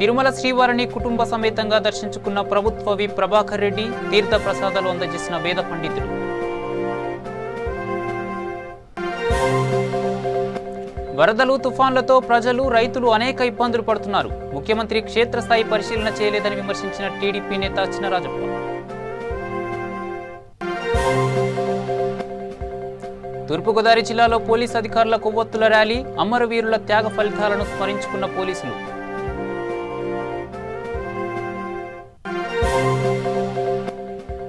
తిరుమల శ్రీవారిని కుటుంబ సమేతంగా దర్శించుకున్న ప్రభుత్వ విప్ ప్రభాకర్ రెడ్డి తీర్థ ప్రసాదాలు అందజేసిన వేద పండితులు. వరదలు తుఫాన్లతో ప్రజలు రైతులు అనేక ఇబ్బందులు పడుతున్నారు. ముఖ్యమంత్రి క్షేత్రస్థాయి పరిశీలన చేయలేదని విమర్శించిన టీడీపీ నేత చినరాజప్ప. తూర్పుగోదావరి జిల్లాలో పోలీసు అధికారుల కొవ్వొత్తుల ర్యాలీ, అమరవీరుల త్యాగ ఫలితాలను స్మరించుకున్న పోలీసులు.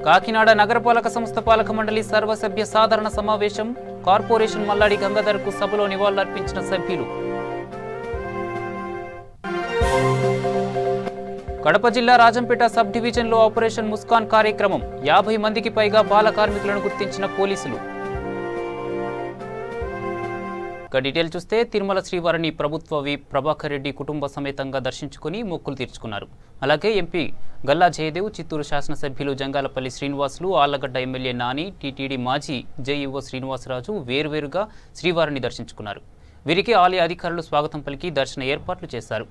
కాకినాడ నగరపాలక సంస్థ పాలక మండలి సర్వసభ్య సాధారణ సమావేశం. కార్పొరేషన్ మల్లాడి గంగాధర్కు సభలో నివాళులర్పించిన సభ్యులు. కడప జిల్లా రాజంపేట సబ్ డివిజన్లో ఆపరేషన్ ముస్కాన్ కార్యక్రమం. 50 మందికి పైగా బాల కార్మికులను గుర్తించిన పోలీసులు. డీటెయిల్ చూస్తే తిరుమల శ్రీవారిని ప్రభుత్వ విప్ ప్రభాకర్ రెడ్డి కుటుంబ సమేతంగా దర్శించుకుని మొక్కులు తీర్చుకున్నారు. అలాగే ఎంపీ గల్లా జయదేవ్, చిత్తూరు శాసనసభ్యులు జంగాలపల్లి శ్రీనివాసులు, ఆళ్లగడ్డ ఎమ్మెల్యే నాని, టీటీడీ మాజీ జేఈఓ శ్రీనివాసరాజు వేర్వేరుగా శ్రీవారిని దర్శించుకున్నారు. వీరికి ఆలయ అధికారులు స్వాగతం పలికి దర్శన ఏర్పాట్లు చేశారు.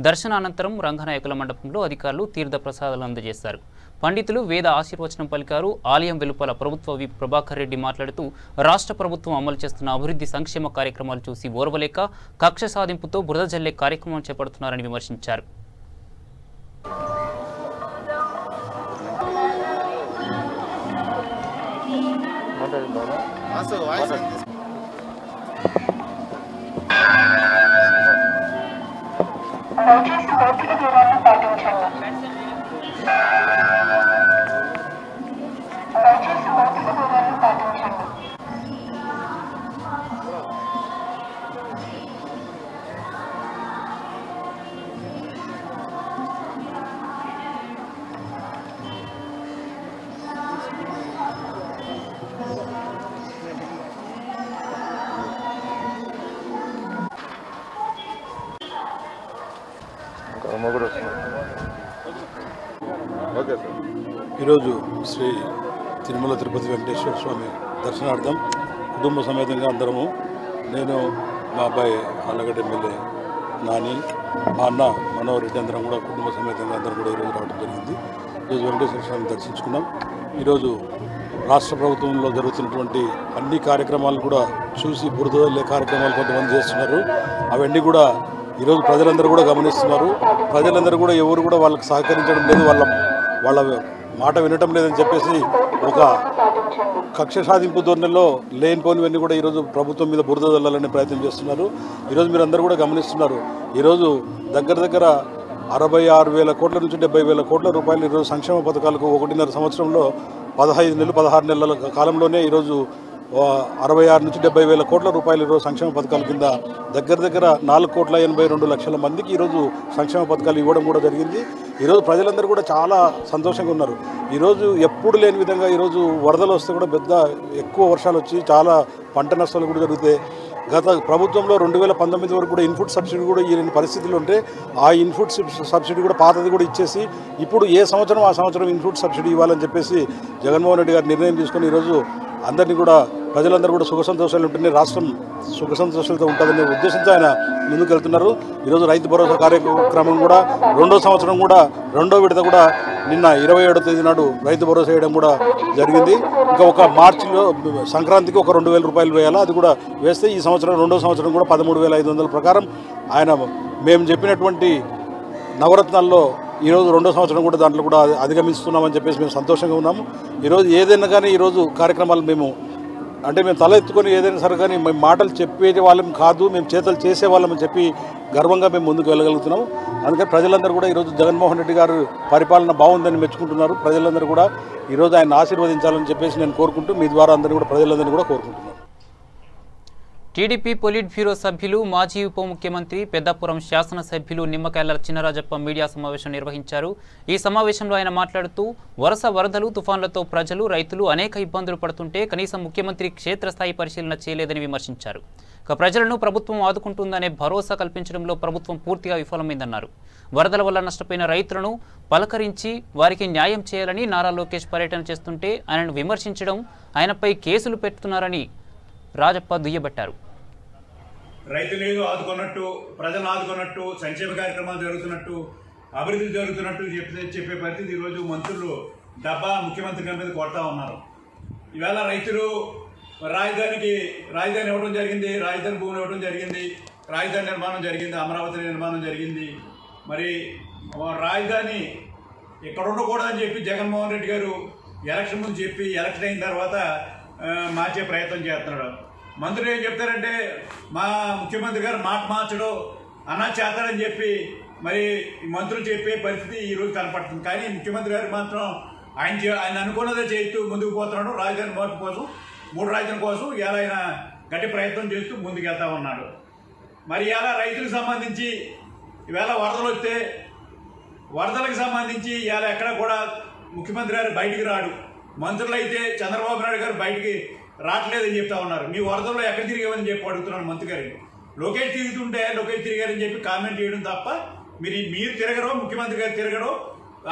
దర్శనానంతరం రంగనాయకుల మండపంలో అధికారులు తీర్థ ప్రసాదాలు అందజేశారు. పండితులు వేద ఆశీర్వచనం పలికారు. ఆలయం వెలుపల ప్రభుత్వ విప్ ప్రభాకర్ రెడ్డి మాట్లాడుతూ రాష్ట్ర ప్రభుత్వం అమలు చేస్తున్న అభివృద్ధి సంక్షేమ కార్యక్రమాలు చూసి ఓర్వలేక కక్ష సాధింపుతో బురద జల్లే కార్యక్రమం చేపడుతున్నారని విమర్శించారు. ఈరోజు శ్రీ తిరుమల తిరుపతి వెంకటేశ్వర స్వామి దర్శనార్థం కుటుంబ సమేతంగా అందరము, నేను మా అబ్బాయి ఆళ్లగడ్డ ఎమ్మెల్యే నాని, మా అన్న మనోహర్ రెడ్డి అందరం కూడా కుటుంబ సమేతంగా అందరం కూడా ఈరోజు రావడం జరిగింది. ఈరోజు వెంకటేశ్వర స్వామిని దర్శించుకున్నాం. ఈరోజు రాష్ట్ర ప్రభుత్వంలో జరుగుతున్నటువంటి అన్ని కార్యక్రమాలు కూడా చూసి బురదలే కార్యక్రమాలు కొంతమంది చేస్తున్నారు. అవన్నీ కూడా ఈరోజు ప్రజలందరూ కూడా గమనిస్తున్నారు. ప్రజలందరూ కూడా ఎవరు కూడా వాళ్ళకి సహకరించడం లేదు, వాళ్ళ మాట వినటం లేదని చెప్పేసి ఒక కక్ష సాధింపు ధోరణిలో లేనిపోనివన్నీ కూడా ఈరోజు ప్రభుత్వం మీద బురద చల్లాలనే ప్రయత్నం చేస్తున్నారు. ఈరోజు మీరు అందరూ కూడా గమనిస్తున్నారు. ఈరోజు దగ్గర 66,000 కోట్ల నుంచి 70,000 కోట్ల రూపాయలు ఈరోజు సంక్షేమ పథకాలకు 1.5 సంవత్సరంలో 15 నెలలు 16 నెలల కాలంలోనే ఈరోజు 66 నుంచి 70,000 కోట్ల రూపాయలు ఈరోజు సంక్షేమ పథకాల కింద దగ్గర 4,82,00,000 మందికి ఈరోజు సంక్షేమ పథకాలు ఇవ్వడం కూడా జరిగింది. ఈరోజు ప్రజలందరూ కూడా చాలా సంతోషంగా ఉన్నారు. ఈరోజు ఎప్పుడు లేని విధంగా ఈరోజు వరదలు వస్తే కూడా ఎక్కువ వర్షాలు వచ్చి చాలా పంట నష్టాలు కూడా జరుగుతాయి. గత ప్రభుత్వంలో 2019 వరకు కూడా ఇన్పుట్ సబ్సిడీ కూడా ఇలాంటి పరిస్థితులు ఉంటే ఆ ఇన్పుట్ సబ్సిడీ కూడా పాతది కూడా ఇచ్చేసి ఇప్పుడు ఏ సంవత్సరం ఆ సంవత్సరం ఇన్పుట్ సబ్సిడీ ఇవ్వాలని చెప్పేసి జగన్మోహన్ రెడ్డి గారు నిర్ణయం తీసుకొని ఈరోజు అందరినీ కూడా ప్రజలందరూ కూడా సుఖ సంతోషాలు ఉంటేనే రాష్ట్రం సుఖ సంతోషాలతో ఉంటుందనే ఉద్దేశంతో ఆయన ముందుకు వెళ్తున్నారు. ఈరోజు రైతు భరోసా కార్యక్రమం కూడా 2వ సంవత్సరం కూడా 2వ విడత కూడా నిన్న 27వ తేదీ నాడు రైతు భరోసా వేయడం కూడా జరిగింది. ఇంకా ఒక మార్చిలో సంక్రాంతికి ఒక 2,000 రూపాయలు వేయాలా, అది కూడా వేస్తే ఈ సంవత్సరం 2వ సంవత్సరం కూడా 13,500 ప్రకారం ఆయన మేము చెప్పినటువంటి నవరత్నాల్లో ఈరోజు 2వ సంవత్సరం కూడా దాంట్లో కూడా అధిగమిస్తున్నామని చెప్పేసి మేము సంతోషంగా ఉన్నాము. ఈరోజు ఏదైనా కానీ ఈరోజు కార్యక్రమాలు మేము తల ఎత్తుకొని ఏదైనా సరే కానీ మేము మాటలు చెప్పే వాళ్ళం కాదు, మేము చేతలు చేసేవాళ్ళమని చెప్పి గర్వంగా మేము ముందుకు వెళ్ళగలుగుతున్నాము. అందుకని ప్రజలందరూ కూడా ఈరోజు జగన్మోహన్ రెడ్డి గారు పరిపాలన బాగుందని మెచ్చుకుంటున్నారు. ప్రజలందరూ కూడా ఈరోజు ఆయన ఆశీర్వదించాలని చెప్పేసి నేను కోరుకుంటూ మీ ద్వారా అందరినీ కూడా ప్రజలందరినీ కూడా కోరుకుంటున్నాను. టీడీపీ పొలిట్ బ్యూరో సభ్యులు, మాజీ ఉప ముఖ్యమంత్రి, పెద్దాపురం శాసనసభ్యులు నిమ్మకాయల చినరాజప్ప మీడియా సమావేశం నిర్వహించారు. ఈ సమావేశంలో ఆయన మాట్లాడుతూ వరుస వరదలు, తుఫాన్లతో ప్రజలు, రైతులు అనేక ఇబ్బందులు పడుతుంటే కనీసం ముఖ్యమంత్రి క్షేత్రస్థాయి పరిశీలన చేయలేదని విమర్శించారు. ప్రజలను ప్రభుత్వం ఆదుకుంటుందనే భరోసా కల్పించడంలో ప్రభుత్వం పూర్తిగా విఫలమైందన్నారు. వరదల వల్ల నష్టపోయిన రైతులను పలకరించి వారికి న్యాయం చేయాలని నారా లోకేష్ పర్యటన చేస్తుంటే ఆయనను విమర్శించడం, ఆయనపై కేసులు పెడుతున్నారని రాజప్ప దుయ్యబట్టారు. రైతులను ఆదుకున్నట్టు, ప్రజలను ఆదుకున్నట్టు, సంక్షేమ కార్యక్రమాలు జరుగుతున్నట్టు అభివృద్ధి జరుగుతున్నట్టు చెప్పే పరిస్థితి ఈరోజు మంత్రులు డబ్బా ముఖ్యమంత్రి గారి మీద కొడతా ఉన్నారు. ఈవేళ రైతులు రాజధాని ఇవ్వడం జరిగింది, రాజధాని భూములు ఇవ్వడం జరిగింది, రాజధాని నిర్మాణం జరిగింది, అమరావతి నిర్మాణం జరిగింది. మరి రాజధాని ఇక్కడ ఉండకూడదని చెప్పి జగన్మోహన్ రెడ్డి గారు ఎలక్షన్ ముందు చెప్పి ఎలక్షన్ అయిన తర్వాత మార్చే ప్రయత్నం చేస్తున్నాడు. మంత్రులు ఏం చెప్తారంటే మా ముఖ్యమంత్రి గారు మాట మార్చడం అన్నా చేస్తాడని చెప్పి మరి మంత్రులు చెప్పే పరిస్థితి ఈరోజు కనపడుతుంది. కానీ ముఖ్యమంత్రి గారు మాత్రం ఆయన అనుకున్నదే చేస్తూ ముందుకు పోతున్నాడు. రాజధాని మార్పు కోసం, 3 రాజధాని కోసం ఇలా ఆయన గట్టి ప్రయత్నం చేస్తూ ముందుకు వెళ్తా ఉన్నాడు. మరి ఇలా రైతులకు సంబంధించి ఈవేళ వరదలు వస్తే వరదలకు సంబంధించి ఇలా ఎక్కడ కూడా ముఖ్యమంత్రి గారు బయటికి రాడు. మంత్రులు అయితే చంద్రబాబు నాయుడు గారు బయటికి రావట్లేదని చెప్తా ఉన్నారు. మీ వరదల్లో ఎక్కడ తిరిగామని చెప్పి అడుగుతున్నాను మంత్రి గారికి. లోకేష్ తిరుగుతుంటే లోకేష్ తిరిగారని చెప్పి కామెంట్ చేయడం తప్ప మీరు తిరగరు, ముఖ్యమంత్రి గారు తిరగరు,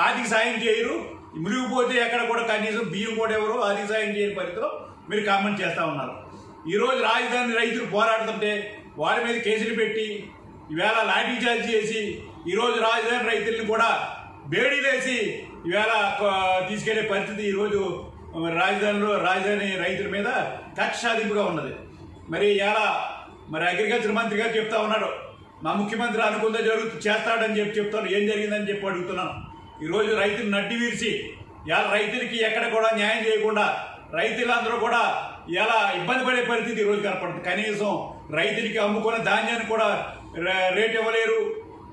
ఆర్థిక సాయం చేయరు, మునిగిపోతే ఎక్కడ కూడా కనీసం బియ్యం కూడా ఎవరు ఆర్థిక సాయం చేయని పరిస్థితిలో మీరు కామెంట్ చేస్తూ ఉన్నారు. ఈరోజు రాజధాని రైతులు పోరాడుతుంటే వారి మీద కేసులు పెట్టి ఈవేళ లాఠీ చార్జ్ చేసి ఈరోజు రాజధాని రైతుల్ని కూడా బేడీలేసి ఈవేళ తీసుకెళ్లే పరిస్థితి ఈరోజు రాజధాని రైతుల మీద కక్ష సాధింపుగా ఉన్నది. మరి మరి అగ్రికల్చర్ మంత్రి గారు చెప్తా ఉన్నాడు మా ముఖ్యమంత్రి అనుకుందా చేస్తాడని చెప్తాను. ఏం జరిగిందని చెప్పి అడుగుతున్నాను. ఈరోజు రైతులు నడ్డి విరిచి ఇలా రైతులకి ఎక్కడ కూడా న్యాయం చేయకుండా రైతులందరూ కూడా ఇలా ఇబ్బంది పడే పరిస్థితి ఈరోజు కనపడుతుంది. కనీసం రైతులకి అమ్ముకున్న ధాన్యాన్ని కూడా రేట్ ఇవ్వలేరు,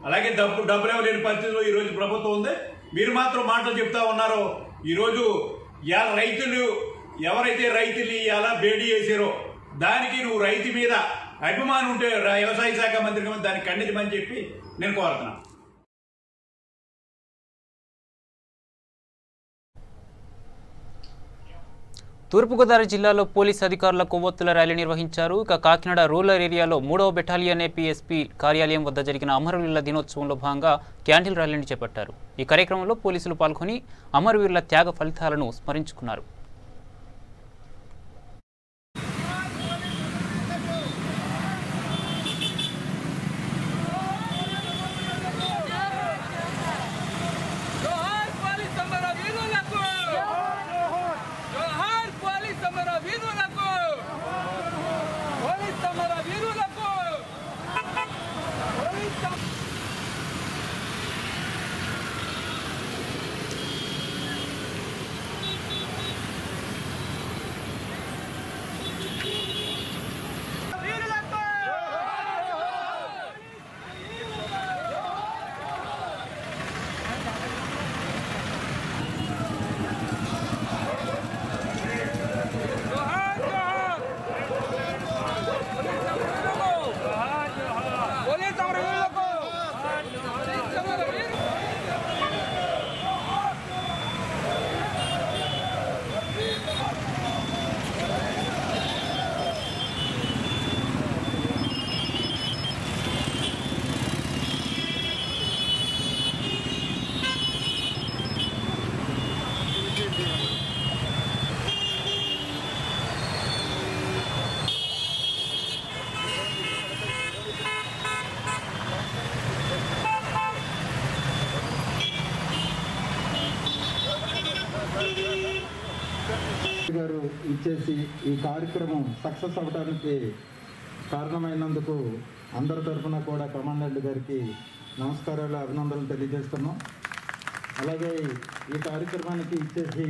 అలాగే డబ్బులు ఇవ్వలేని పరిస్థితిలో ఈరోజు ప్రభుత్వం ఉంది. మీరు మాత్రం మాటలు చెప్తా ఉన్నారో ఈరోజు ఇలా రైతులు ఎవరైతే రైతులు ఇలా బేడీ చేసారో దానికి నువ్వు రైతు మీద అభిమానం ఉంటే వ్యవసాయ శాఖ మంత్రి దాన్ని ఖండించమని చెప్పి నేను కోరుతున్నాను. తూర్పుగోదావరి జిల్లాలో పోలీస్ అధికారుల కొవ్వొత్తుల ర్యాలీ నిర్వహించారు. ఇక కాకినాడ రూరల్ ఏరియాలో 3వ బెటాలియన్ ఏపీఎస్పీ కార్యాలయం వద్ద జరిగిన అమరవీరుల దినోత్సవంలో భాగంగా క్యాండిల్ ర్యాలీని చేపట్టారు. ఈ కార్యక్రమంలో పోలీసులు పాల్గొని అమరవీరుల త్యాగ ఫలితాలను స్మరించుకున్నారు. గారు ఇచ్చేసి ఈ కార్యక్రమం సక్సెస్ అవడానికి కారణమైనందుకు అందరి తరఫున కూడా కమాండెంట్ గారికి నమస్కారాలు, అభినందనలు తెలియజేస్తున్నాం. అలాగే ఈ కార్యక్రమానికి ఇచ్చేసి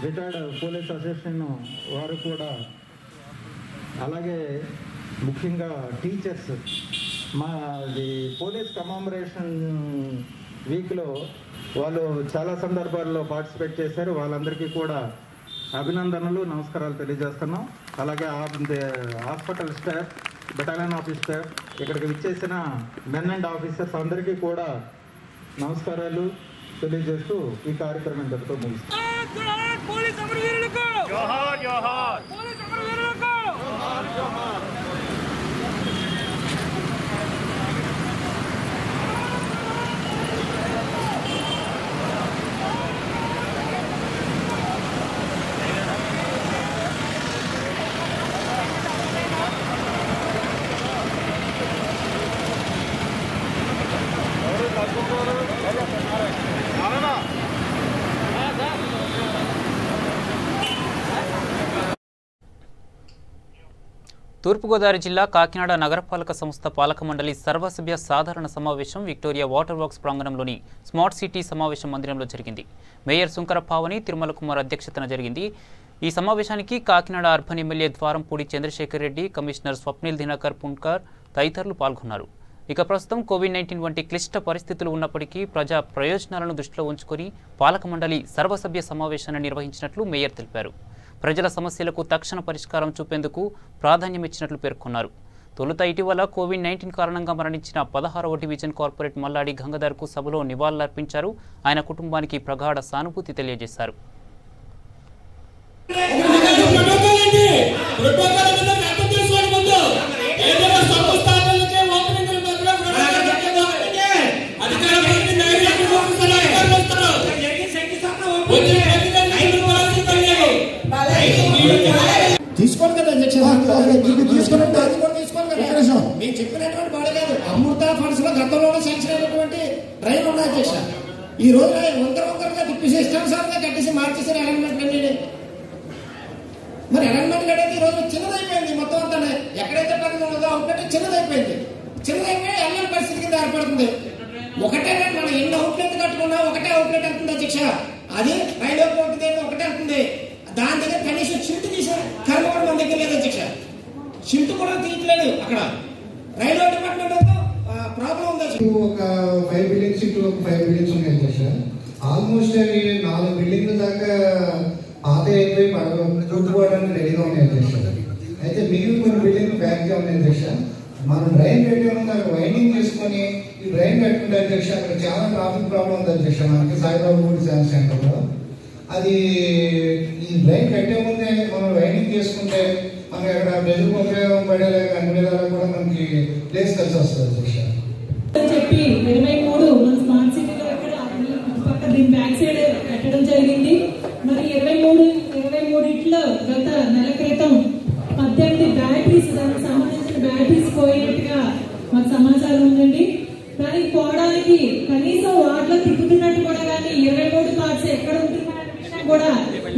రిటైర్డ్ పోలీస్ అసోసియేషన్ వారు కూడా, అలాగే ముఖ్యంగా టీచర్స్ మాది పోలీస్ కమామరేషన్ వీక్లో వాళ్ళు చాలా సందర్భాల్లో పార్టిసిపేట్ చేశారు. వాళ్ళందరికీ కూడా అభినందనలు, నమస్కారాలు తెలియజేస్తున్నాం. అలాగే hospital staff, battalion office staff, ఇక్కడికి విచ్చేసిన మెన్ అండ్ ఆఫీసర్స్ అందరికీ కూడా నమస్కారాలు తెలియజేస్తూ ఈ కార్యక్రమం ఇంతటితో ముగిస్తాం. Agora తూర్పుగోదావరి జిల్లా కాకినాడ నగరపాలక సంస్థ పాలక మండలి సర్వసభ్య సాధారణ సమావేశం విక్టోరియా వాటర్ వర్క్స్ ప్రాంగణంలోని స్మార్ట్ సిటీ సమావేశం మందిరంలో జరిగింది. మేయర్ సుంకర పావని తిరుమల కుమార్ అధ్యక్షతన జరిగింది. ఈ సమావేశానికి Kakinada urban MLA Dwarampudi Chandrasekhar Reddy, commissioner Swapnil Dinakar Punkar తదితరులు పాల్గొన్నారు. ఇక ప్రస్తుతం కోవిడ్-19 వంటి క్లిష్ట పరిస్థితులు ఉన్నప్పటికీ ప్రజా ప్రయోజనాలను దృష్టిలో ఉంచుకొని పాలక మండలి సర్వసభ్య సమావేశాన్ని నిర్వహించినట్లు మేయర్ తెలిపారు. ప్రజల సమస్యలకు తక్షణ పరిష్కారం చూపేందుకు ప్రాధాన్యమిచ్చినట్లు పేర్కొన్నారు. తొలుత ఇటీవల కోవిడ్-19 కారణంగా మరణించిన 16వ డివిజన్ కార్పొరేట్ మల్లాడి గంగాధర్కు సభలో నివాళులర్పించారు. ఆయన కుటుంబానికి ప్రగాఢ సానుభూతి తెలియజేశారు. తీసుకోండి కదా అధ్యక్ష, మీరు చెప్పినటువంటి బాధ కాదు. అమృత ఫండ్స్ లో గతంలోనే శాంక్షన్ అయినటువంటి డ్రైన్ ఉన్నాయి అధ్యక్ష. ఈ రోజు వంకరగా తిప్పేసి ఇష్టానుసారంగా కట్టేసి మార్చేసారు అలైన్మెంట్ అన్ని. మరి అలైన్మెంట్ అనేది ఈ రోజు చిన్నదైపోయింది. మొత్తం అంతా ఎక్కడైతే పని ఉన్నదో అవుట్లెట్ చిన్నదైపోయింది. చిన్నదైపోయి అల్లరి పరిస్థితి కింద ఏర్పడుతుంది. ఒకటే మనం ఎన్ని అవుట్లెట్ కట్టుకున్నా ఒకటే అవుట్లెట్ వెళ్తుంది అధ్యక్ష. అది రైల్వే కోర్టు దగ్గర ఒకటే వెళ్తుంది. దాని దగ్గర కనీసం షిఫ్ట్ తీసే కర్మ కూడా మన దగ్గర లేదు అధ్యక్ష. షిఫ్ట్ కూడా తీయట్లేదు. అక్కడ రైల్వే డిపార్ట్మెంట్ ప్రాబ్లం ఉంది. ఒక 5 బిల్డింగ్స్ ఇటు ఒక 5 బిల్డింగ్స్ ఉన్నాయి అధ్యక్ష. ఆల్మోస్ట్ అవి 4 బిల్డింగ్ల దాకా పాత అయిపోయి పూర్తిపోవడానికి రెడీగా ఉన్నాయి అధ్యక్ష. అయితే మిగిలిన కొన్ని బిల్డింగ్లు బ్యాక్గా ఉన్నాయి అధ్యక్ష. మనం డ్రైన్ పెట్టాము, దాన్ని వైండింగ్ చేసుకొని ఈ డ్రైన్ పెట్టుకుంటే అధ్యక్ష అక్కడ చాలా ట్రాఫిక్ ప్రాబ్లం ఉంది అధ్యక్ష. మనకి సాయిబాబు సైన్స్ సెంటర్లో అది ఈ డ్రైన్ కట్టే ముందే మనం వైండింగ్ చేసుకుంటే మనకి అక్కడ ప్రజలకు ఉపయోగం పడేలాగా అన్ని విధాలుగా కూడా మనకి ప్లేస్ కలిసి వస్తుంది అధ్యక్ష. చెప్పి 23 మన స్మార్ట్ సిటీలో పక్క దీని బ్యాక్ సైడ్ కట్టడం జరిగింది. మరి 23 గత నెల క్రితం 18 బ్యాటరీస్, దానికి సంబంధించిన బ్యాటరీస్ పోయినట్టుగా మాకు సమాచారం ఉందండి. దానికి పోవడానికి కనీసం వాటిలో తిప్పుతున్నట్టు కూడా కానీ 23 పార్ట్స్ ఎక్కడ ఉంటున్నాయనే విషయం కూడా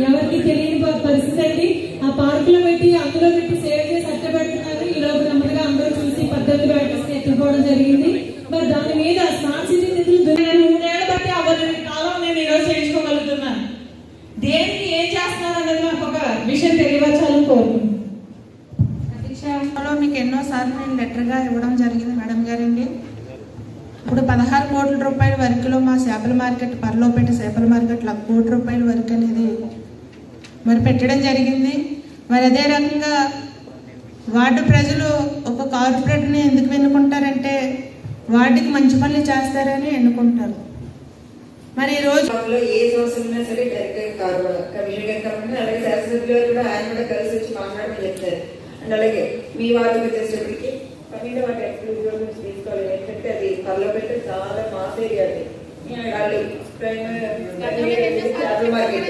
ఎవరికి తెలియని పరిస్థితి అండి. ఆ పార్కులో పెట్టి అందులో పెట్టి సేవ్ చేసి అట్టబెడుతున్నారు. ఈ లోపు నెమ్మదిగా అందరూ చూసి 18 బ్యాటరీస్ ఎత్తుకోవడం జరిగింది. మరి దాని మీద స్మార్ట్ సిటీ నిధులు 3 ఏళ్ల బట్టి అవ్వలేని కాలం నేను ఈరోజు చేయించుకోగలుగుతున్నాను. దేనికి ఏం చేస్తున్నారు అన్నది నాకు ఒక విషయం తెలియవచ్చాలని కోరుకుంటున్నాను. మీకు ఎన్నోసార్లు నేను లెటర్గా ఇవ్వడం జరిగింది మేడం గారండి. ఇప్పుడు 16 కోట్ల రూపాయల వరకులో మా చేపల మార్కెట్, పర్లోపేట చేపల మార్కెట్ 1 కోటి రూపాయల వరకు అనేది మరి పెట్టడం జరిగింది. మరి అదే రకంగా వార్డు ప్రజలు ఒక కార్పొరేట్ని ఎందుకు ఎన్నుకుంటారంటే వార్డుకి మంచి పనులు చేస్తారని ఎన్నుకుంటారు. మరి ఈ రోజు ఏ సమస్య ఉన్నా సరే డైరెక్ట్ కమిషనర్ గారు కాకుండా అలాగే శాసనసభ్యులు గారు కూడా ఆయన కూడా కలిసి వచ్చి మాట్లాడమని చెప్తారు. అండ్ అలాగే మీ వారికి వచ్చేటప్పటికి 12 వాటి ఎక్స్క్లూజివ్ నుంచి తీసుకోవాలి. ఎందుకంటే అది పర్లోపేట చాలా మాస్ ఏరియా. అది వాళ్ళు చేపల మార్కెట్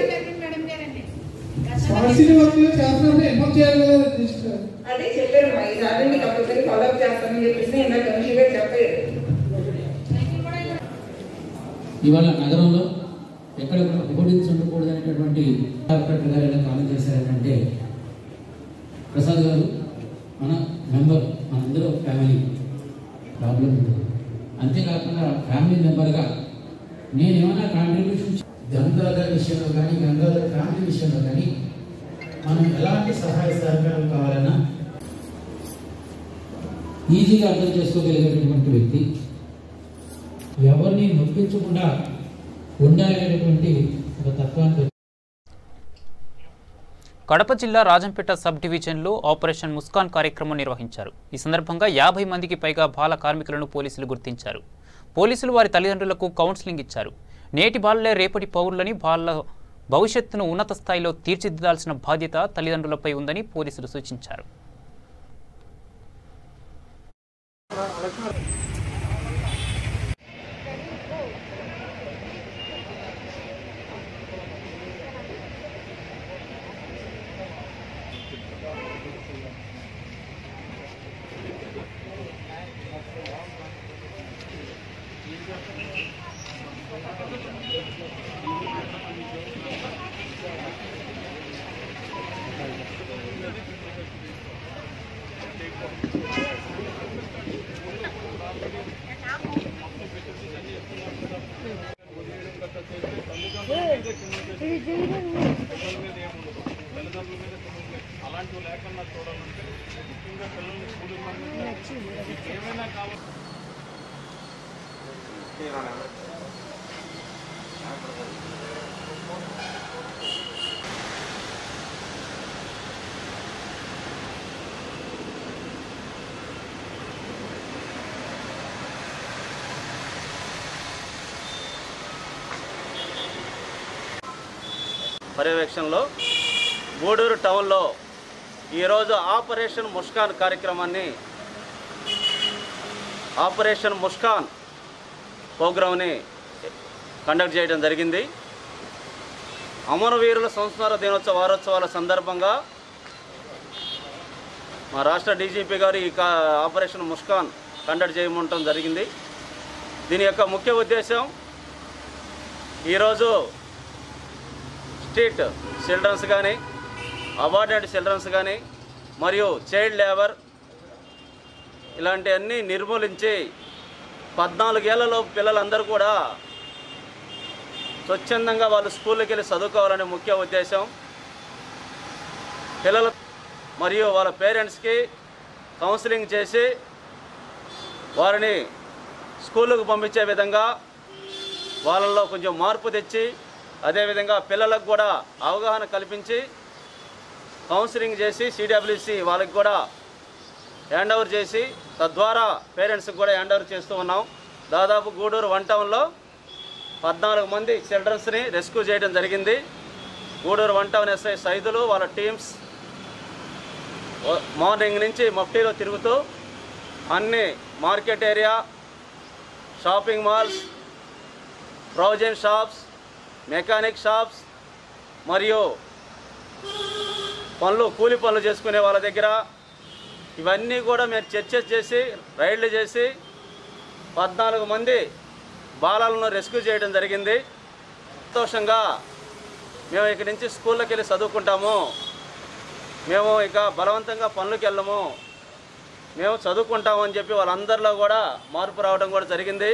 అదే చెప్పారు. ఈసారి మీకు కంపల్సరీ ఫాలోఅప్ చేస్తామని చెప్పేసి ఇందాక కమిషనర్ గారు చెప్పారు. ఇవాళ నగరంలో ఎక్కడ కూడా హోర్డింగ్స్ ఉండకూడదు అనేటటువంటి కార్పొరేటర్ గారు ఎలా కాలం చేశారంటే, ప్రసాద్ గారు మన మెంబర్, మనందరూ ఫ్యామిలీ ప్రాబ్లం ఉంటుంది. అంతేకాకుండా ఫ్యామిలీ మెంబర్గా నేను ఏమైనా కాంట్రిబ్యూషన్ గంగాధర్ విషయంలో కానీ, గంగాధర్ ఫ్యామిలీ విషయంలో కానీ మనం ఎలాంటి సహాయ సహకారం కావాలన్నా ఈజీగా అర్థం చేసుకోగలిగేటటువంటి వ్యక్తి, ఎవరిని నొప్పించకుండా ఉండాలనేటువంటి ఒక తత్వాన్ని. కడప జిల్లా రాజంపేట సబ్ డివిజన్లో ఆపరేషన్ ముస్కాన్ కార్యక్రమం నిర్వహించారు. ఈ సందర్భంగా 50 మందికి పైగా బాల కార్మికులను పోలీసులు గుర్తించారు. పోలీసులు వారి తల్లిదండ్రులకు కౌన్సిలింగ్ ఇచ్చారు. నేటి బాలలే రేపటి పౌరులని, బాలల భవిష్యత్తును ఉన్నత స్థాయిలో తీర్చిదిద్దాల్సిన బాధ్యత తల్లిదండ్రులపై ఉందని పోలీసులు సూచించారు. పర్యవేక్షణలో గూడూరు టౌన్లో ఈరోజు ఆపరేషన్ ముస్కాన్ కార్యక్రమాన్ని ఆపరేషన్ ముస్కాన్ ప్రోగ్రామ్ని కండక్ట్ చేయడం జరిగింది. అమరవీరుల సంస్మరణ దినోత్సవ వారోత్సవాల సందర్భంగా మా రాష్ట్ర డీజీపీ గారు ఈ ఆపరేషన్ ముస్కాన్ కండక్ట్ చేయమంటం జరిగింది. దీని యొక్క ముఖ్య ఉద్దేశం ఈరోజు స్ట్రీట్ చిల్డ్రన్స్ కానీ, అబార్డెడ్ చిల్డ్రన్స్ కానీ, మరియు చైల్డ్ లేబర్ ఇలాంటివన్నీ నిర్మూలించి 14 ఏళ్లలోపు పిల్లలందరూ కూడా స్వచ్ఛందంగా వాళ్ళు స్కూల్కి వెళ్ళి చదువుకోవాలనే ముఖ్య ఉద్దేశం. పిల్లలు మరియు వాళ్ళ పేరెంట్స్కి కౌన్సిలింగ్ చేసి వారిని స్కూళ్ళకు పంపించే విధంగా వాళ్ళల్లో కొంచెం మార్పు తెచ్చి, అదేవిధంగా పిల్లలకు కూడా అవగాహన కల్పించి కౌన్సిలింగ్ చేసి సిడబ్ల్యూసి వాళ్ళకి కూడా హ్యాండ్ ఓవర్ చేసి తద్వారా పేరెంట్స్కి కూడా హ్యాండ్ ఓవర్ చేస్తూ ఉన్నాం. దాదాపు గూడూరు 1 టౌన్లో 14 మంది చిల్డ్రన్స్ని రెస్క్యూ చేయడం జరిగింది. గూడూరు 1 టౌన్ ఎస్ఐ సైదులు వాళ్ళ టీమ్స్ మార్నింగ్ నుంచి మఫ్టీలో తిరుగుతూ అన్ని market area, shopping malls, provision shops, mechanic shops మరియు కూలి పనులు చేసుకునే వాళ్ళ దగ్గర ఇవన్నీ కూడా మేము చర్చస్ చేసి రైడ్లు చేసి 14 మంది బాలలను రెస్క్యూ చేయడం జరిగింది. సంతోషంగా మేము ఇక్కడి నుంచి స్కూళ్ళకి వెళ్ళి చదువుకుంటాము, మేము ఇక బలవంతంగా పనులకు వెళ్ళము, మేము చదువుకుంటామని చెప్పి వాళ్ళందరిలో కూడా మార్పు రావడం కూడా జరిగింది.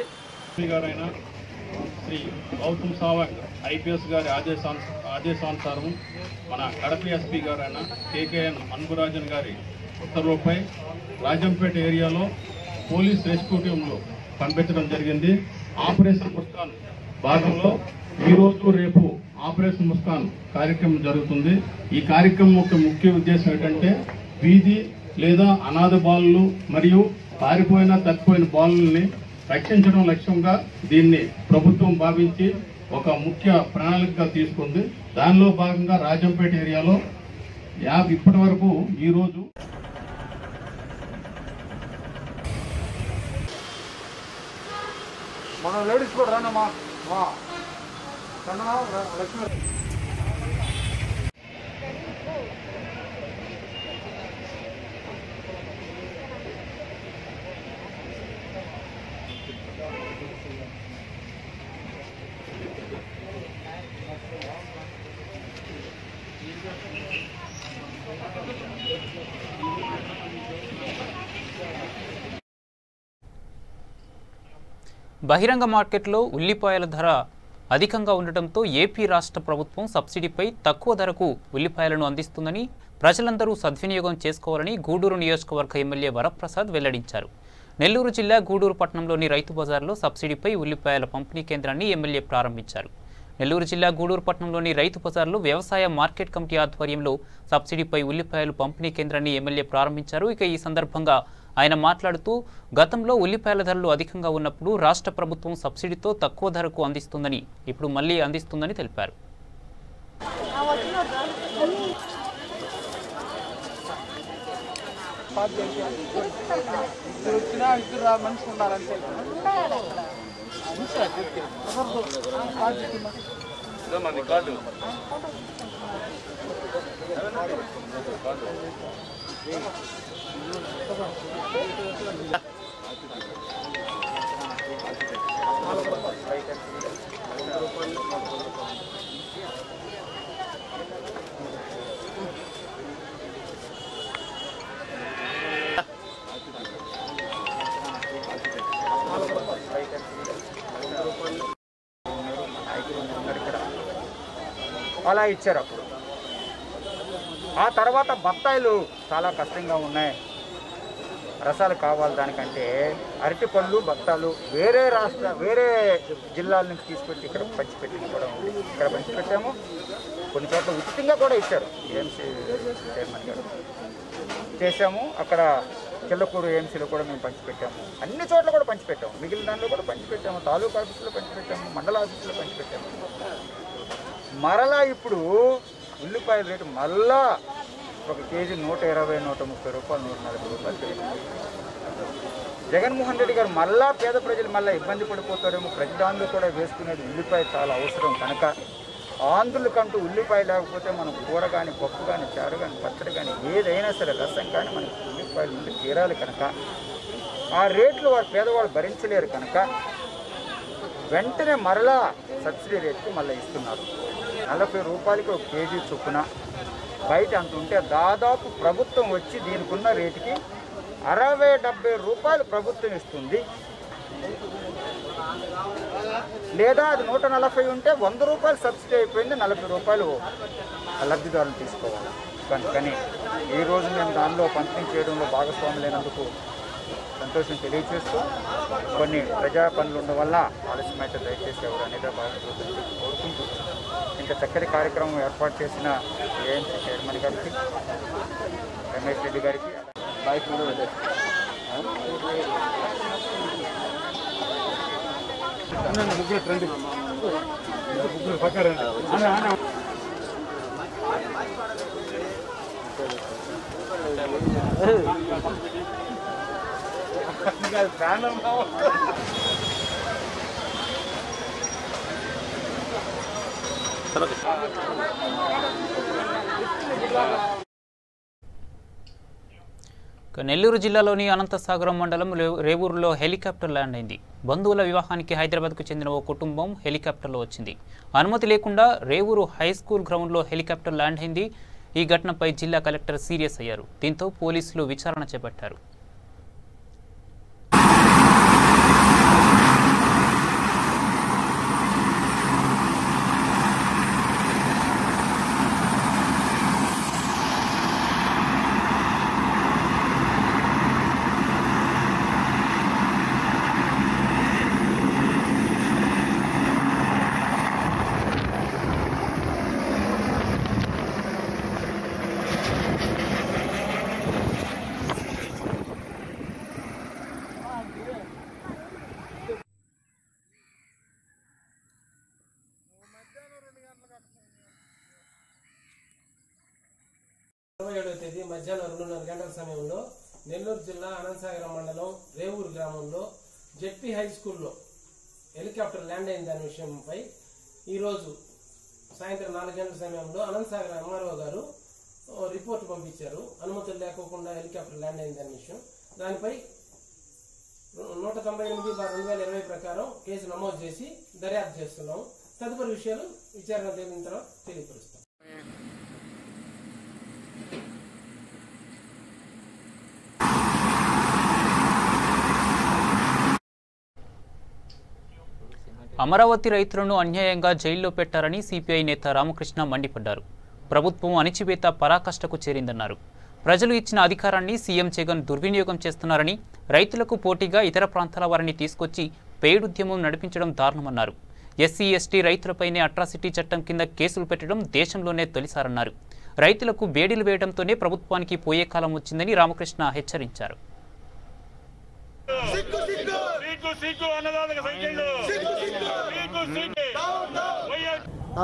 శ్రీ గౌతమ్ సావంగ్ ఐపీఎస్ గారి ఆదేశానుసారం మన కడప ఎస్పీ గారైన కేకేఎన్ అన్బురాజన్ గారి ఉత్తర్వులపై రాజంపేట ఏరియాలో పోలీస్ రెస్క్యూ టీంలు పంపించడం జరిగింది. ఆపరేషన్ ముస్కాన్ భాగంలో ఈరోజు రేపు ఆపరేషన్ ముస్కాన్ కార్యక్రమం జరుగుతుంది. ఈ కార్యక్రమం యొక్క ముఖ్య ఉద్దేశం ఏంటంటే వీధి లేదా అనాథ బాలులు మరియు పారిపోయిన తప్పిపోయిన బాలుల్ని రక్షించడం లక్ష్యంగా దీన్ని ప్రభుత్వం భావించి ఒక ముఖ్య ప్రణాళికగా తీసుకుంది. దానిలో భాగంగా రాజంపేట ఏరియాలో ఇప్పటి వరకు ఈరోజు మన లేడీస్ కూడా రానమ్మా లక్ష్మీ బహిరంగ మార్కెట్లో ఉల్లిపాయల ధర అధికంగా ఉండటంతో ఏపీ రాష్ట్ర ప్రభుత్వం సబ్సిడీపై తక్కువ ధరకు ఉల్లిపాయలను అందిస్తుందని ప్రజలందరూ సద్వినియోగం చేసుకోవాలని గూడూరు నియోజకవర్గ ఎమ్మెల్యే వరప్రసాద్ వెల్లడించారు. నెల్లూరు జిల్లా గూడూరు పట్టణంలోని రైతు బజార్లో సబ్సిడీపై ఉల్లిపాయల పంపిణీ కేంద్రాన్ని ఎమ్మెల్యే ప్రారంభించారు. నెల్లూరు జిల్లా గూడూరు పట్టణంలోని రైతు బజార్లో వ్యవసాయ మార్కెట్ కమిటీ ఆధ్వర్యంలో సబ్సిడీపై ఉల్లిపాయలు పంపిణీ కేంద్రాన్ని ఎమ్మెల్యే ప్రారంభించారు. ఇక ఈ సందర్భంగా ఆయన మాట్లాడుతూ గతంలో ఉల్లిపాయల ధరలు అధికంగా ఉన్నప్పుడు రాష్ట్ర ప్రభుత్వం సబ్సిడీతో తక్కువ ధరకు అందిస్తుందని, ఇప్పుడు మళ్లీ అందిస్తుందని తెలిపారు. అలా ఇచ్చారు. అప్పుడు ఆ తర్వాత బత్తాయిలు చాలా కష్టంగా ఉన్నాయి. రసాలు కావాలి దానికంటే అరటిపళ్ళు బత్తాలు వేరే జిల్లాల నుంచి తీసుకొచ్చి ఇక్కడ పంచిపెట్టి కూడా ఉంది. ఇక్కడ పంచిపెట్టాము. కొన్ని చోట్ల ఉచితంగా కూడా ఇచ్చారు. ఏఎంసీ చైర్మన్ గారు చేశాము. అక్కడ చిల్లకూరు ఏఎంసీలో కూడా మేము పంచిపెట్టాము. అన్ని చోట్ల కూడా పంచిపెట్టాము. మిగిలిన దాంట్లో కూడా పంచిపెట్టాము. తాలూకా ఆఫీసులో పంచిపెట్టాము. మండల ఆఫీసులో పంచిపెట్టాము. మరలా ఇప్పుడు ఉల్లిపాయల రేటు మళ్ళా ఒక కేజీ 120, 130 రూపాయలు, 140 రూపాయలు పెరిగింది. జగన్మోహన్ రెడ్డి గారు మళ్ళా పేద ప్రజలు మళ్ళీ ఇబ్బంది పడిపోతారేమో, ప్రతిదానిలో కూడా వేసుకునేది ఉల్లిపాయ చాలా అవసరం కనుక ఆంధ్రులకంటూ ఉల్లిపాయ లేకపోతే మనం కూర కానీ, పప్పు కానీ, చారు కానీ, పచ్చడి కానీ, ఏదైనా సరే రసం కానీ మనకి ఉల్లిపాయలు నుండి తీరాలి కనుక ఆ రేట్లు వారు పేదవాళ్ళు భరించలేరు కనుక వెంటనే మరలా సబ్సిడీ రేట్కి మళ్ళీ ఇస్తున్నారు. 40 రూపాయలకి ఒక కేజీ చొప్పున. బయట అంత ఉంటే దాదాపు ప్రభుత్వం వచ్చి దీనికి ఉన్న రేటుకి 60-70 రూపాయలు ప్రభుత్వం ఇస్తుంది. లేదా అది 140 ఉంటే 100 రూపాయలు సబ్సిడీ అయిపోయింది, 40 రూపాయలు లబ్ధిదారులు తీసుకోవాలి. కానీ ఈరోజు మేము దానిలో పంపిణీ చేయడంలో భాగస్వాములైనందుకు సంతోషం తెలియజేస్తూ కొన్ని ప్రజా పనులు ఉండడం వల్ల ఆలస్యమైతే దయచేసి ఎవరు అనేది భావించవద్దని కోరుకుంటూ ఇంత చక్కటి కార్యక్రమం ఏర్పాటు చేసిన ఏఎంసీ చైర్మన్ గారికి, రమేష్ రెడ్డి గారికి బైక్ కూడా వెళ్ళారు. నెల్లూరు జిల్లాలోని అనంతసాగరం మండలం రేవూరులో హెలికాప్టర్ ల్యాండ్ అయింది. బంధువుల వివాహానికి హైదరాబాద్కు చెందిన ఓ కుటుంబం హెలికాప్టర్లో వచ్చింది. అనుమతి లేకుండా రేవూరు హై స్కూల్ గ్రౌండ్లో హెలికాప్టర్ ల్యాండ్ అయింది. ఈ ఘటనపై జిల్లా కలెక్టర్ సీరియస్ అయ్యారు. దీంతో పోలీసులు విచారణ చేపట్టారు. తేదీ మధ్యాహ్నం 2:30 గంటల సమయంలో నెల్లూరు జిల్లా అనంతసాగరం మండలం రేవూరు గ్రామంలో జెడ్పీ హై స్కూల్లో హెలికాప్టర్ ల్యాండ్ అయిన దాని విషయంపై ఈరోజు సాయంత్రం 4 గంటల సమయంలో అనంతసాగరం ఎంఆర్ఓ గారు రిపోర్ట్ పంపించారు. అనుమతులు లేకోకుండా హెలికాప్టర్ ల్యాండ్ అయిన దాని విషయం. దానిపై 198/2020 ప్రకారం కేసు నమోదు చేసి దర్యాప్తు చేస్తున్నాం. తదుపరి విషయాలు విచారణ తేలిన తర్వాత తెలియపరుస్తాం. అమరావతి రైతులను అన్యాయంగా జైల్లో పెట్టారని సిపిఐ నేత రామకృష్ణ మండిపడ్డారు. ప్రభుత్వం అణిచివేత పరాకాష్ఠకు చేరిందన్నారు. ప్రజలు ఇచ్చిన అధికారాన్ని సీఎం జగన్ దుర్వినియోగం చేస్తున్నారని, రైతులకు పోటీగా ఇతర ప్రాంతాల వారిని తీసుకొచ్చి పేడుద్యమం నడిపించడం దారుణమన్నారు. ఎస్సీ ఎస్టీ రైతులపైనే అట్రాసిటీ చట్టం కింద కేసులు పెట్టడం దేశంలోనే తొలిసారన్నారు. రైతులకు వేడిలు వేయడంతోనే ప్రభుత్వానికి పోయే కాలం వచ్చిందని రామకృష్ణ హెచ్చరించారు.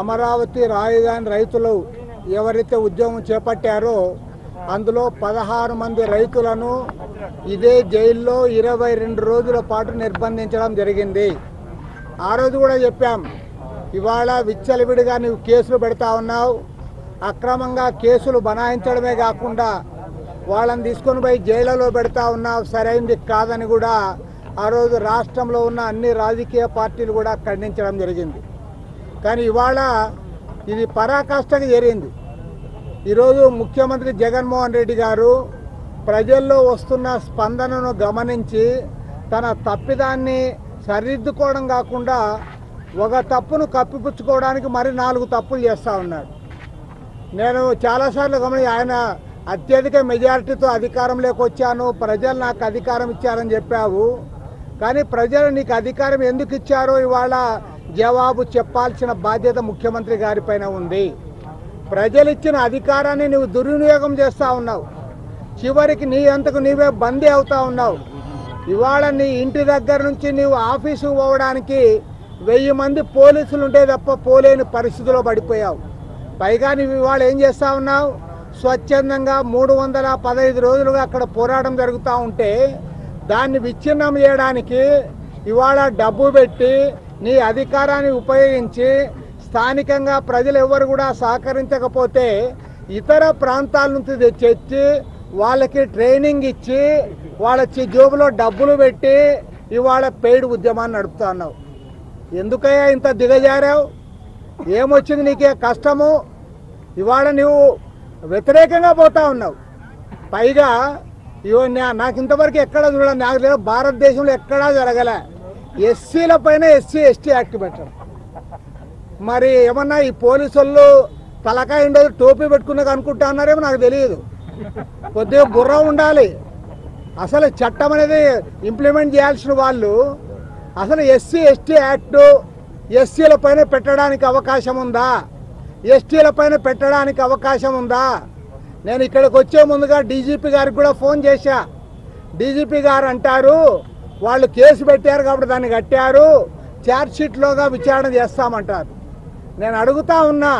అమరావతి రాజధాని రైతులు ఎవరైతే ఉద్యమం చేపట్టారో అందులో 16 మంది రైతులను ఇదే జైల్లో 22 రోజుల పాటు నిర్బంధించడం జరిగింది. ఆ రోజు కూడా చెప్పాం, ఇవాళ విచ్చలవిడిగా నువ్వు కేసులు పెడతా ఉన్నావు, అక్రమంగా కేసులు బనాయించడమే కాకుండా వాళ్ళని తీసుకొని పోయి జైళ్లలో పెడతా ఉన్నావు, సరైనది కాదని కూడా ఆ రోజు రాష్ట్రంలో ఉన్న అన్ని రాజకీయ పార్టీలు కూడా ఖండించడం జరిగింది. కానీ ఇవాళ ఇది పరాకాష్ఠకు చేరింది. ఈరోజు ముఖ్యమంత్రి జగన్మోహన్ రెడ్డి గారు ప్రజల్లో వస్తున్న స్పందనను గమనించి తన తప్పిదాన్ని సరిదిద్దుకోవడం కాకుండా ఒక తప్పును కప్పిపుచ్చుకోవడానికి మరి 4 తప్పులు చేస్తూ ఉన్నాడు. నేను చాలాసార్లు ఆయన అత్యధిక మెజారిటీతో అధికారంలోకి వచ్చాను, ప్రజలు నాకు అధికారం ఇచ్చారని చెప్పావు. కానీ ప్రజలు నీకు అధికారం ఎందుకు ఇచ్చారో ఇవాళ జవాబు చెప్పాల్సిన బాధ్యత ముఖ్యమంత్రి గారిపైన ఉంది. ప్రజలు ఇచ్చిన అధికారాన్ని నువ్వు దుర్వినియోగం చేస్తూ ఉన్నావు. చివరికి నీ అంతకు నీవే బందీ అవుతా ఉన్నావు. ఇవాళ నీ ఇంటి దగ్గర నుంచి నీవు ఆఫీసుకు పోవడానికి 1000 మంది పోలీసులు ఉంటే తప్ప పోలేని పరిస్థితిలో పడిపోయావు. పైగా నువ్వు ఇవాళ ఏం చేస్తూ ఉన్నావు? స్వచ్ఛందంగా 315 రోజులుగా అక్కడ పోరాటం జరుగుతూ ఉంటే దాన్ని విచ్ఛిన్నం చేయడానికి ఇవాళ డబ్బు పెట్టి నీ అధికారాన్ని ఉపయోగించి స్థానికంగా ప్రజలు ఎవరు కూడా సహకరించకపోతే ఇతర ప్రాంతాల నుంచి తెచ్చి వాళ్ళకి ట్రైనింగ్ ఇచ్చి వాళ్ళ జోబులో డబ్బులు పెట్టి ఇవాళ పెయిడ్ ఉద్యమాన్ని నడుపుతున్నావు. ఎందుకయ్యా ఇంత దిగజారావు? ఏమొచ్చింది నీకే కష్టము? ఇవాళ నువ్వు వ్యతిరేకంగా పోతా ఉన్నావు. పైగా నాకు ఇంతవరకు ఎక్కడ చూడాలి, నాకు లేదు భారతదేశంలో ఎక్కడా జరగలే ఎస్సీల పైన ఎస్సీ ఎస్టీ యాక్ట్ పెట్టడం. మరి ఏమన్నా ఈ పోలీసు వాళ్ళు తలకాయ ఉండదు టోపీ పెట్టుకున్నాక అనుకుంటా అన్నారేమో నాకు తెలియదు. కొద్దిగా బుర్ర ఉండాలి. అసలు చట్టం అనేది ఇంప్లిమెంట్ చేయాల్సిన వాళ్ళు అసలు ఎస్సీ ఎస్టీ యాక్టు ఎస్సీల పైన పెట్టడానికి అవకాశం ఉందా, ఎస్టీల పైన పెట్టడానికి అవకాశం ఉందా? నేను ఇక్కడికి వచ్చే ముందుగా డీజీపీ గారికి కూడా ఫోన్ చేశా. డీజీపీ గారు అంటారు వాళ్ళు కేసు పెట్టారు కాబట్టి దాన్ని కట్టారు, ఛార్జ్షీట్లోగా విచారణ చేస్తామంటారు. నేను అడుగుతా ఉన్నా,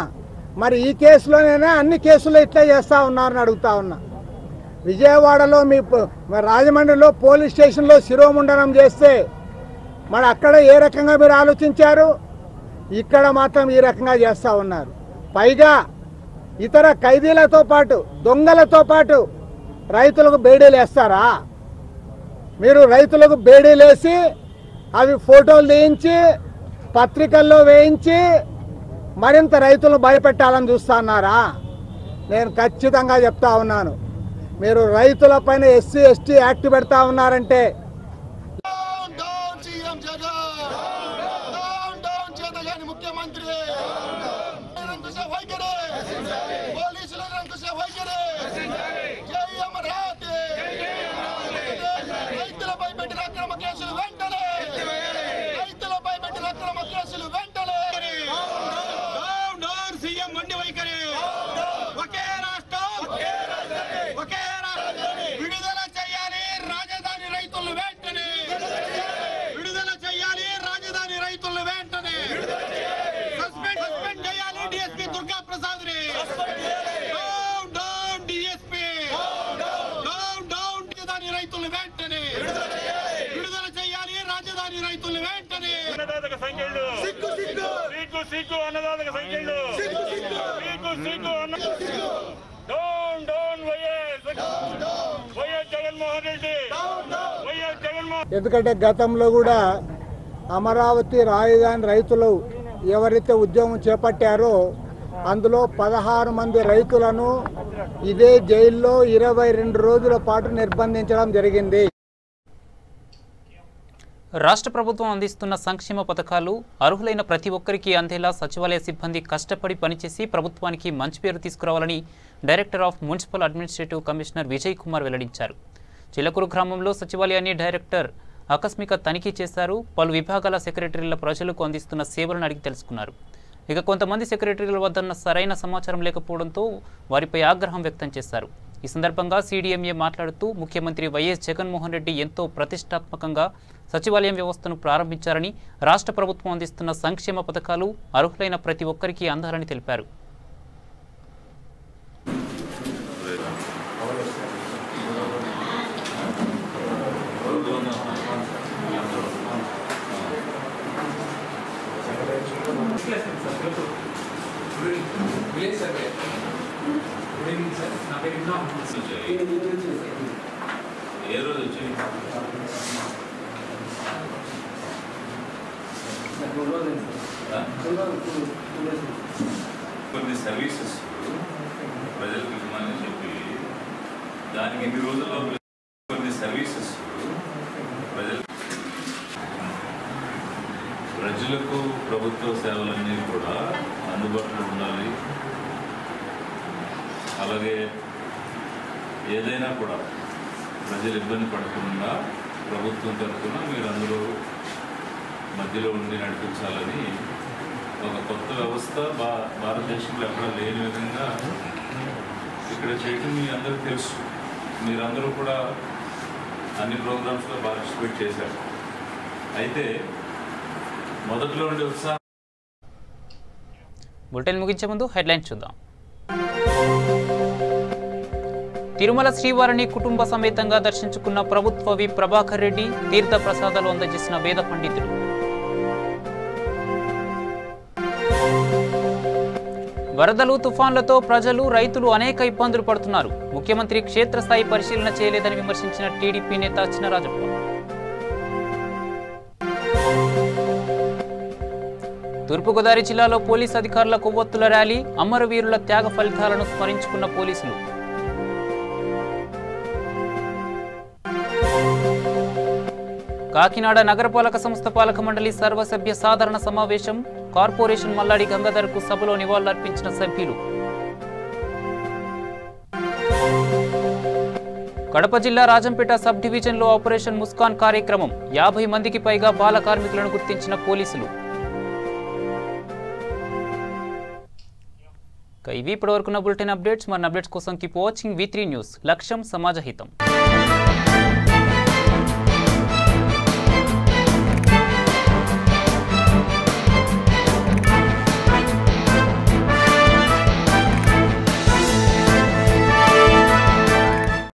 మరి ఈ కేసులోనైనా అన్ని కేసుల్లో ఇట్లా చేస్తూ ఉన్నారని అడుగుతా ఉన్నా. విజయవాడలో మీ రాజమండ్రిలో పోలీస్ స్టేషన్లో శిరోముండనం చేస్తే మరి అక్కడ ఏ రకంగా మీరు ఆలోచించారు? ఇక్కడ మాత్రం ఈ రకంగా చేస్తూ ఉన్నారు. పైగా ఇతర ఖైదీలతో పాటు దొంగలతో పాటు రైతులకు బేడీలు వేస్తారా? మీరు రైతులకు బేడీలు వేసి అవి ఫోటోలు తీయించి పత్రికల్లో వేయించి మరింత రైతులను భయపెట్టాలని చూస్తున్నారా? నేను ఖచ్చితంగా చెప్తా ఉన్నాను, మీరు రైతులపైన ఎస్సీ ఎస్టీ యాక్ట్ పెడతా ఉన్నారంటే ఎందుకంటే గతంలో కూడా అమరావతి రాజధాని రైతులు ఎవరైతే ఉద్యమం చేపట్టారో అందులో 16 మంది రైతులను ఇదే జైల్లో 22 రోజుల పాటు నిర్బంధించడం జరిగింది. రాష్ట్ర ప్రభుత్వం అందిస్తున్న సంక్షేమ పథకాలు అర్హులైన ప్రతి ఒక్కరికి అందేలా సచివాలయ సిబ్బంది కష్టపడి పనిచేసి ప్రభుత్వానికి మంచి పేరు తీసుకురావాలని director of municipal administrative commissioner Vijay Kumar వెల్లడించారు. చిలకూరు గ్రామంలో సచివాలయాన్ని డైరెక్టర్ ఆకస్మిక తనిఖీ చేశారు. పలు విభాగాల సెక్రటరీల ప్రజలకు అందిస్తున్న సేవలను అడిగి తెలుసుకున్నారు. ఇక కొంతమంది సెక్రటరీల వద్ద సరైన సమాచారం లేకపోవడంతో వారిపై ఆగ్రహం వ్యక్తం చేశారు. ఈ సందర్భంగా సీడీఎంఏ మాట్లాడుతూ ముఖ్యమంత్రి వైఎస్ జగన్మోహన్ రెడ్డి ఎంతో ప్రతిష్టాత్మకంగా సచివాలయం వ్యవస్థను ప్రారంభించారని, రాష్ట్ర ప్రభుత్వం అందిస్తున్న సంక్షేమ పథకాలు అర్హులైన ప్రతి ఒక్కరికి అందాలని తెలిపారు. కొన్ని సర్వీసెస్ ప్రజలకు ఇవ్వమని చెప్పి దానికి ఎన్ని రోజుల్లో కొన్ని సర్వీసెస్ ప్రజలకు ప్రభుత్వ సేవలన్నీ కూడా అందుబాటులో ఉండాలి. అలాగే ఏదైనా కూడా ప్రజలు ఇబ్బంది పడకుండా ప్రభుత్వం తరఫున మీరందరూ మధ్యలో ఉండి నడిపించాలని ఒక కొత్త వ్యవస్థ భారతదేశంలో ఎక్కడ లేని విధంగా ఇక్కడ చేయటం మీ అందరికీ తెలుసు. మీరందరూ కూడా అన్ని ప్రోగ్రామ్స్లో పార్టిసిపేట్ చేశారు. అయితే మొదట్లో ఉండే ఉత్సాహం. బులెటిన్ ముగించే ముందు హెడ్లైన్స్ చూద్దాం. తిరుమల శ్రీవారిని కుటుంబ సమేతంగా దర్శించుకున్న ప్రభుత్వ విప్ ప్రభాకర్ రెడ్డి, తీర్థ ప్రసాదాలు అందజేసిన వేద పండితులు. వరదలు, తుఫాన్లతో ప్రజలు, రైతులు అనేక ఇబ్బందులు పడుతున్నారు. ముఖ్యమంత్రి క్షేత్రస్థాయి పరిశీలన చేయలేదని విమర్శించిన టీడీపీ నేత చినరాజప్ప. తూర్పుగోదావరి జిల్లాలో పోలీసు అధికారుల కొవ్వొత్తుల ర్యాలీ, అమరవీరుల త్యాగ ఫలితాలను స్మరించుకున్న పోలీసులు. కాకినాడ నగరపాలక సంస్థ పాలక మండలి సర్వసభ్య సాధారణ సమావేశం, కార్పొరేషన్ మల్లాడి గంగాధర్కు సభలో నివాళులర్పించిన సభ్యులు. కడప జిల్లా రాజంపేట సబ్ డివిజన్లో ఆపరేషన్ ముస్కాన్ కార్యక్రమం, 50 మందికి పైగా బాల కార్మికులను గుర్తించిన పోలీసులు. ఇవి ఇప్పటివరకున్న బులెటిన్ అప్డేట్స్. మన అప్డేట్స్ కోసం కీప్ వాచింగ్ V3 న్యూస్. లక్ష్యం సమాజ హితం.